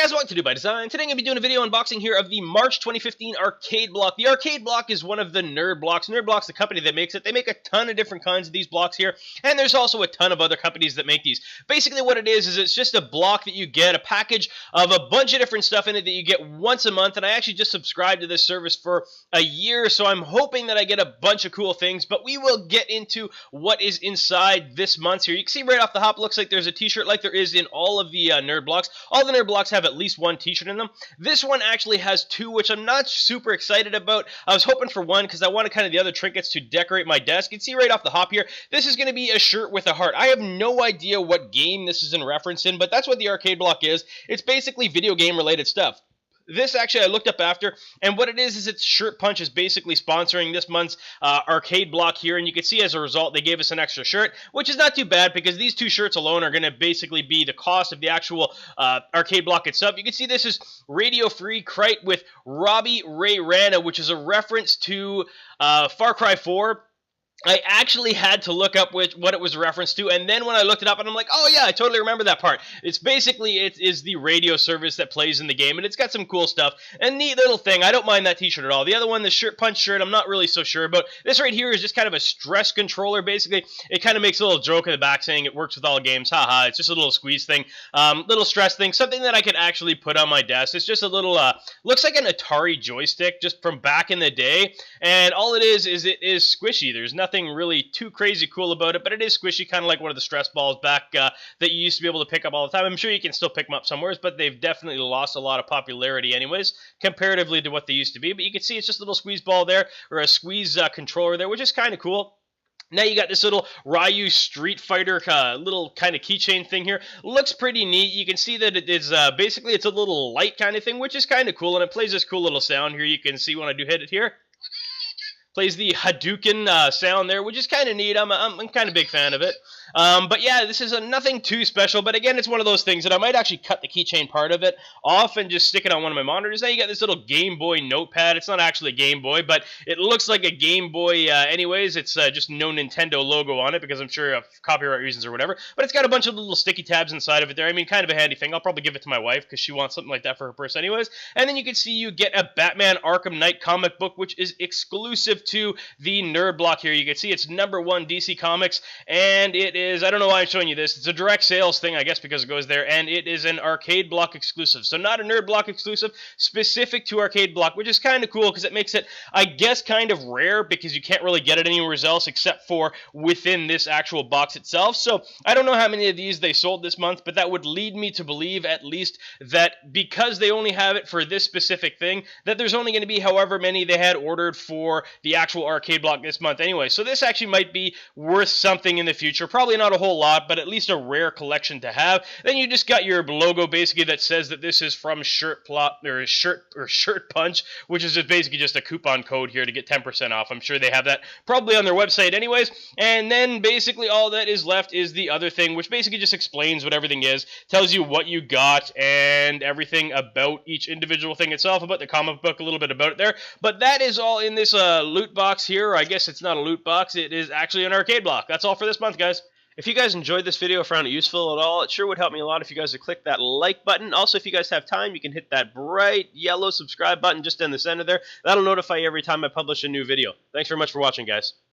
guys, welcome to Do By Design. Today I'm going to be doing a video unboxing here of the March 2015 arcade block. The arcade block is one of the Nerd Blocks. Nerd Block's the company that makes it. They make a ton of different kinds of these blocks here, and there's also a ton of other companies that make these. Basically what it is it's just a block that you get, a package of a bunch of different stuff in it that you get once a month, and I actually just subscribed to this service for a year, so I'm hoping that I get a bunch of cool things, but we will get into what is inside this month's here. You can see right off the hop, looks like there's a t-shirt like there is in all of the Nerd Blocks. All the Nerd Blocks have at least one t-shirt in them. This one actually has two, which I'm not super excited about. I was hoping for one because I wanted kind of the other trinkets to decorate my desk. You can see right off the hop here, this is going to be a shirt with a heart. I have no idea what game this is in reference in, but that's what the arcade block is. It's basically video game related stuff. This actually I looked up after, and what it is it's Shirt Punch is basically sponsoring this month's arcade block here, and you can see as a result they gave us an extra shirt, which is not too bad because these two shirts alone are going to basically be the cost of the actual arcade block itself. You can see this is Radio Free Krite with Robbie Ray Rana, which is a reference to Far Cry 4. I actually had to look up what it was a reference to, and then when I looked it up, and I'm like, oh yeah, I totally remember that part. It's basically, it is the radio service that plays in the game, and it's got some cool stuff. A neat little thing. I don't mind that t-shirt at all. The other one, the Shirt Punch shirt, I'm not really so sure about. This right here is just kind of a stress controller, basically. It kind of makes a little joke in the back saying it works with all games. Haha, it's just a little squeeze thing. Little stress thing. Something that I could actually put on my desk. It's just a little, looks like an Atari joystick just from back in the day, and all it is it is squishy. There's nothing really too crazy cool about it, but it is squishy, kind of like one of the stress balls back that you used to be able to pick up all the time. I'm sure you can still pick them up somewhere, but they've definitely lost a lot of popularity anyways, comparatively to what they used to be. But you can see it's just a little squeeze ball there, or a squeeze controller there, which is kind of cool. Now you got this little Ryu Street Fighter little kind of keychain thing here. Looks pretty neat. You can see that it is basically it's a little light kind of thing, which is kind of cool, and it plays this cool little sound here. You can see when I do hit it here. Plays the Hadoken sound there, which is kind of neat. I'm kind of a big fan of it. But yeah, this is nothing too special. But again, it's one of those things that I might actually cut the keychain part of it off and just stick it on one of my monitors. Now you got this little Game Boy notepad. It's not actually a Game Boy, but it looks like a Game Boy anyways. It's just no Nintendo logo on it because I'm sure of copyright reasons or whatever. But it's got a bunch of little sticky tabs inside of it there. I mean, kind of a handy thing. I'll probably give it to my wife because she wants something like that for her purse anyways. And then you can see you get a Batman Arkham Knight comic book, which is exclusive to the Nerd Block here. You can see it's #1 DC Comics, and it is, I don't know why I'm showing you this, it's a direct sales thing, I guess, because it goes there, and it is an arcade block exclusive. So not a Nerd Block exclusive, specific to arcade block, which is kind of cool because it makes it, I guess, kind of rare because you can't really get it anywhere else except for within this actual box itself. So I don't know how many of these they sold this month, but that would lead me to believe at least that because they only have it for this specific thing, that there's only going to be however many they had ordered for the actual arcade block this month anyway. So this actually might be worth something in the future. Probably not a whole lot, but at least a rare collection to have. Then you just got your logo basically that says that this is from Shirt Punch, which is just basically just a coupon code here to get 10% off. I'm sure they have that probably on their website anyways. And then basically all that is left is the other thing, which basically just explains what everything is, tells you what you got and everything about each individual thing itself, about the comic book, a little bit about it there. But that is all in this loot box here. I guess it's not a loot box, it is actually an arcade block. That's all for this month, guys. If you guys enjoyed this video or found it useful at all, it sure would help me a lot if you guys would click that like button. Also, if you guys have time, you can hit that bright yellow subscribe button just in the center there. That'll notify you every time I publish a new video. Thanks very much for watching, guys.